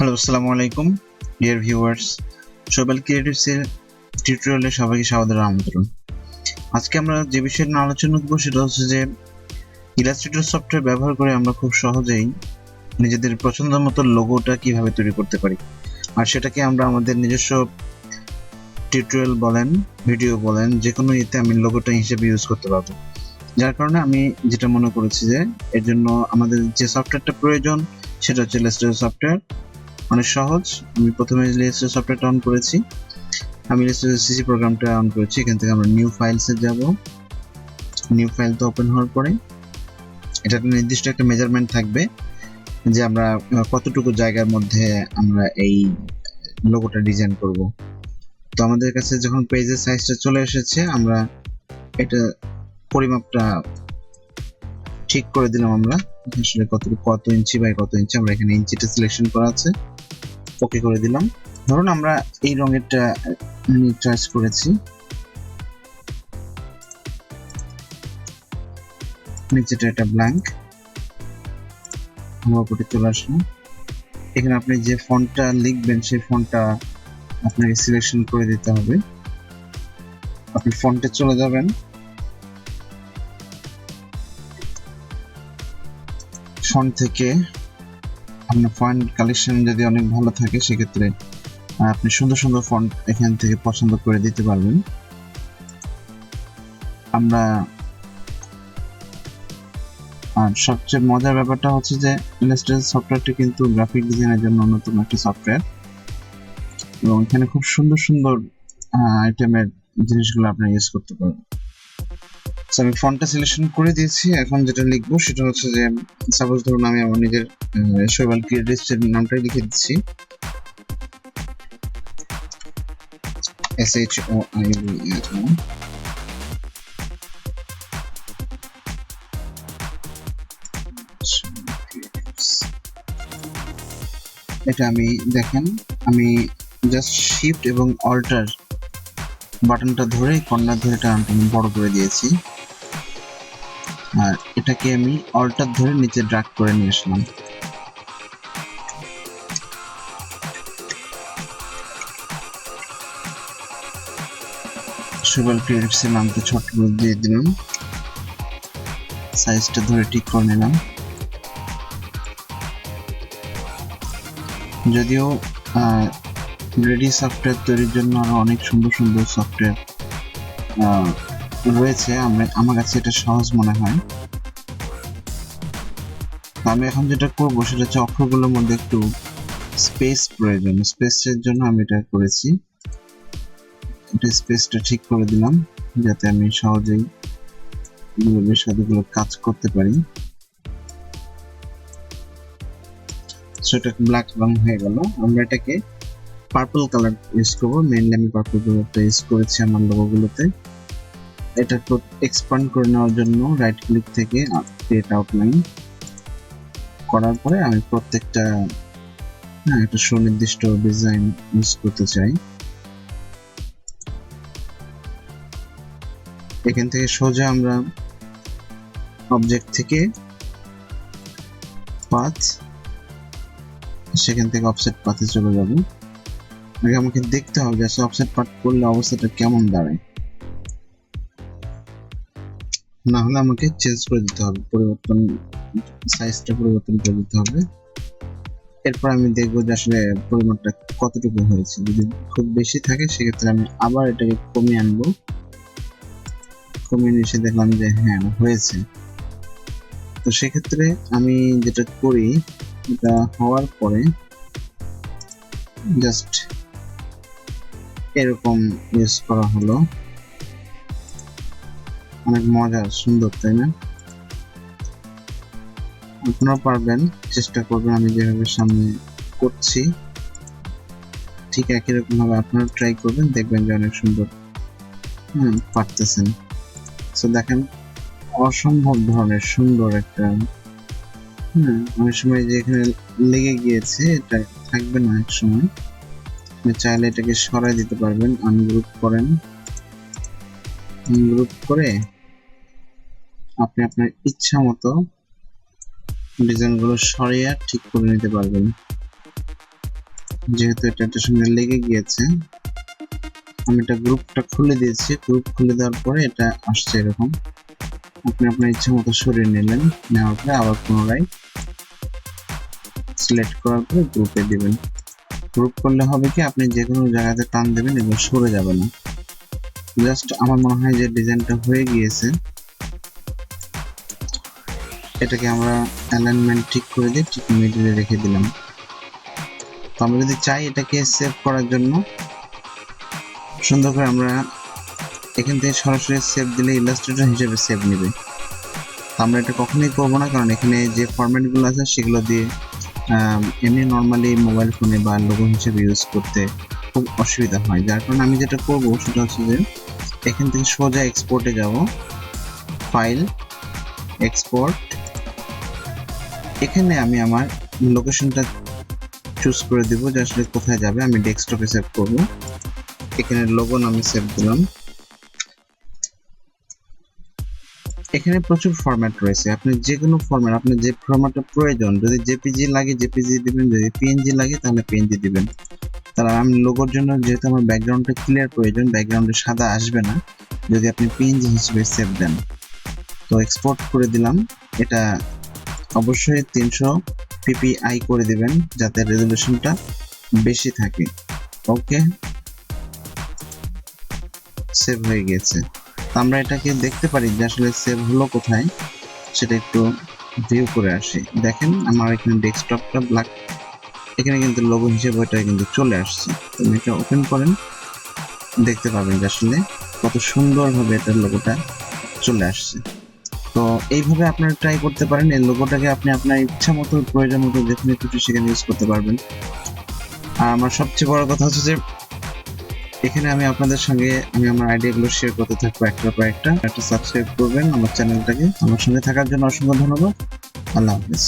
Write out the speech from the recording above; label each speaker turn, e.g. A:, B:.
A: Hello, আসসালামু আলাইকুম dear viewers. Social creatives এর টিউটোরিয়ালে সবাইকে স্বাগত আমন্ত্রণ। আজকে আমরা যে বিষয় নিয়ে আলোচনা করব সেটা হচ্ছে যে ইলাস্ট্রেটর সফটওয়্যার ব্যবহার করে আমরা খুব সহজেই নিজেদের পছন্দ মতো লোগোটা কিভাবে তৈরি করতে পারি, আর সেটাকে আমরা আমাদের নিজস্ব টিউটোরিয়াল বলেন, ভিডিও বলেন, যে কোনো ইয়েতে আমি লোগোটা হিসেবে ইউজ করতে পারবো। যার কারণে আমি যেটা মনে করেছি যে এর জন্য আমাদের যে সফটওয়্যারটা প্রয়োজন সেটা হচ্ছে ইলাস্ট্রেটর সফটওয়্যার। অনেক সহজ। আমি প্রথমে ইলাস্ট্রেটর সফটওয়্যারটা অন করেছি, আমি ইলাস্ট্রেটর সিসি প্রোগ্রামটা অন করেছি। এখান থেকে আমরা নিউ ফাইলসে যাব। নিউ ফাইলটা ওপেন হওয়ার পরে এটা নির্দিষ্ট একটা মেজারমেন্ট থাকবে যে আমরা কতটুকু জায়গার মধ্যে আমরা এই লোগোটা ডিজাইন করব। তো আমাদের কাছে যখন পেজের সাইজটা চলে এসেছে, আমরা এটা পরিমাপটা ঠিক করে দিলাম। আমরা আসলে কত ইঞ্চি বাই কত ইঞ্চি, আমরা এখানে ইঞ্চিটা সিলেকশন করা আছে, ওকে করে দিলাম। ধরুন আমরা এই রঙেরটা চয়েস করেছি, নিচেটা একটা ব্ল্যাঙ্ক, আমরা উপরে চলে আসলাম। এখানে আপনি যে ফন্টটা লিখবেন সেই ফন্টটা আপনাকে সিলেকশন করে দিতে হবে। আপনি ফন্টে চলে যাবেন, ফন্ট থেকে আপনার ফন্ট কালেকশন যদি অনেক ভালো থাকে সেক্ষেত্রে আপনি সুন্দর সুন্দর ফন্ট এখান থেকে পছন্দ করে দিতে পারবেন। আমরা আর সবচেয়ে মজার ব্যাপারটা হচ্ছে যে ইলাস্ট্রেটর সফটওয়্যারটি কিন্তু গ্রাফিক ডিজাইনের জন্য অন্যতম একটা সফটওয়্যার, এবং এখানে খুব সুন্দর সুন্দর আইটেমের জিনিসগুলো আপনি ইউজ করতে পারবেন। আমি ফন্টটা সিলেকশন করে দিয়েছি। এখন যেটা লিখবো সেটা হচ্ছে যে সাপোজ ধরুন আমি আমার নিজের সোশ্যাল ক্রিয়েটিভস এর নামটাই লিখে দিচ্ছি, SHOIVE। এটা আমি দেখেন, আমি জাস্ট শিফট এবং অল্টার বাটনটা ধরে কর্নার ধরে এটা আমি বড় করে দিয়েছি, আর এটাকে আমি অল্টার ধরে নিচে ড্র্যাগ করে নিয়ে আসলাম। সোশ্যাল ক্রিয়েটিভস এর নামটা ছোট করে দিয়ে দিলাম, সাইজটা ধরে ঠিক করে নিলাম। যদিও রেডি সফটওয়্যার তৈরির জন্য আরো অনেক সুন্দর সুন্দর সফটওয়্যার রয়েছে, আমার কাছে এটা সহজ মনে হয়। আমি এখন যেটা করবো সেটা হচ্ছে অক্ষরগুলোর মধ্যে একটু স্পেস প্রয়োজন, স্পেসের জন্য আমি এটা করেছি। এটা স্পেসটা ঠিক করে দিলাম যাতে আমি সহজেই সাথেগুলো কাজ করতে পারি। সেটা ব্ল্যাক রং হয়ে গেল। আমরা এটাকে পার্পল কালার ইউজ করবো, মেইনলি আমি পার্পল কালারটা ইউজ করেছি আমার লোগোগুলোতে। এটা এক্সপ্যান্ড করে নেওয়ার জন্য রাইট ক্লিক থেকে ক্রিয়েট আউটলাইন করার পরে আমি প্রত্যেকটা একটা সুনির্দিষ্ট ডিজাইন ইউজ করতে চাই। এখান থেকে সোজা আমরা অবজেক্ট থেকে পাথ, সেখান থেকে অফসেট পাথে চলে যাব। আগে আমাকে দেখতে হবে যে অফসেট পাথ করলে অবস্থাটা কেমন দাঁড়ায়, না হলে আমাকে চেঞ্জ করে দিতে হবে, সাইজটা পরিবর্তন করে দিতে হবে। এরপর আমি দেখবো যে আসলে পরিমাণটা কতটুকু হয়েছে। যদি খুব বেশি থাকে সেক্ষেত্রে আমি আবার এটাকে কমিয়ে আনবো, কমিয়ে এসে দেখলাম যে হ্যাঁ হয়েছে। তো সেক্ষেত্রে আমি যেটা করি, এটা হওয়ার পরে জাস্ট এরকম ইউজ করা হলো। অনেক মজার, সুন্দর, তাই না? আপনারা পারবেন, চেষ্টা করবেন আমি যেভাবে সামনে করছি ঠিক একই রকম ভাবে আপনারা ট্রাই করবেন, দেখবেন যে অনেক সুন্দর পারতেছেন। তো দেখেন অসম্ভব ধরনের সুন্দর একটা অনেক সময় যে এখানে লেগে গিয়েছে এটা থাকবে না, এক সময় আপনি চাইলে এটাকে সরাই দিতে পারবেন। আনগ্রুপ করেন, আনগ্রুপ করে আপনি আপনার ইচ্ছা মতো ডিজাইনগুলো সরিয়ে ঠিক করে নিতে পারবেন। যেহেতু এটার সঙ্গে লেগে গিয়েছে, আমি এটা গ্রুপটা খুলে দিয়েছি। গ্রুপ খুলে দেওয়ার পরে এটা আসছে এরকম। আপনি আপনার ইচ্ছা মতো সরিয়ে নিলেন, নেওয়ার পরে আবার পুনরায় সিলেক্ট করার পরে গ্রুপে দিবেন। গ্রুপ করলে হবে কি, আপনি যে কোনো জায়গাতে টান দেবেন এগুলো সরে যাবে না। জাস্ট আমার মনে হয় যে ডিজাইনটা হয়ে গিয়েছে, এটাকে আমরা অ্যালাইনমেন্ট ঠিক করে দিয়ে ঠিক মিডলে রেখে দিলাম। তো আমরা যদি চাই এটাকে সেভ করার জন্য, সুন্দর করে আমরা এখান থেকে সরাসরি সেভ দিলে ইলাস্ট্রেটর হিসেবে সেভ নেবে। তো আমরা এটা কখনোই করবো না, কারণ এখানে যে ফরম্যাটগুলো আছে সেগুলো দিয়ে এমনি নর্মালি মোবাইল ফোনে বা লোগো হিসেবে ইউজ করতে খুব অসুবিধা হয়। যার কারণে আমি যেটা করব সেটা হচ্ছে যে এখান থেকে সোজা এক্সপোর্টে যাব, ফাইল, এক্সপোর্ট। এখানে আমি আমার লোকেশনটা চুজ করে দেব যে আসলে কোথায় যাবে। আমি ডেস্কটপে সেভ করব। এখানে লোগো নামে সেভ দিলাম। এখানে প্রচুর ফরম্যাট রয়েছে, আপনি যে কোনো ফরম্যাট, আপনার যে ফরম্যাটটা প্রয়োজন, যদি জেপিজি লাগে জেপিজি দিবেন, যদি পিএনজি লাগে তাহলে পিএনজি দিবেন। তাহলে আমি লোগোর জন্য যেহেতু আমার ব্যাকগ্রাউন্ডটা ক্লিয়ার প্রয়োজন, ব্যাকগ্রাউন্ডে সাদা আসবে না যদি আপনি পিএনজি হিসেবে সেভ দেন। তো এক্সপোর্ট করে দিলাম। এটা অবশ্যই 300 ppi করে দিবেন যাতে রেজোলিউশনটা বেশি থাকে। ওকে, সেভ হয়ে গেছে। আমরা এটাকে দেখতে পারি যে আসলে সেভ হলো কোথায়, সেটা একটু ভিউ করে আসি। দেখেন আমার এখানে ডেস্কটপটা ব্ল্যাক, এখানে কিন্তু লোগো হিসেবে ওটা কিন্তু চলে আসছে। আপনি এটা ওপেন করেন, দেখতে পাবেন যে আসলে কত সুন্দরভাবে এটার লোগোটা চলে আসছে। তো এইভাবে আপনারা ট্রাই করতে পারেন। এই লোগোটাকে আপনি আপনার ইচ্ছা মতো, প্রয়োজন মতো যেখানে খুশি সেখানে ইউজ করতে পারবেন। আর আমার সবচেয়ে বড় কথা হচ্ছে যে এখানে আমি আপনাদের সঙ্গে আমার আইডিয়াগুলো শেয়ার করতে থাকবো একটার পর একটা। সাবস্ক্রাইব করবেন আমার চ্যানেলটাকে। আমার সঙ্গে থাকার জন্য অসংখ্য ধন্যবাদ। আল্লাহ হাফেজ।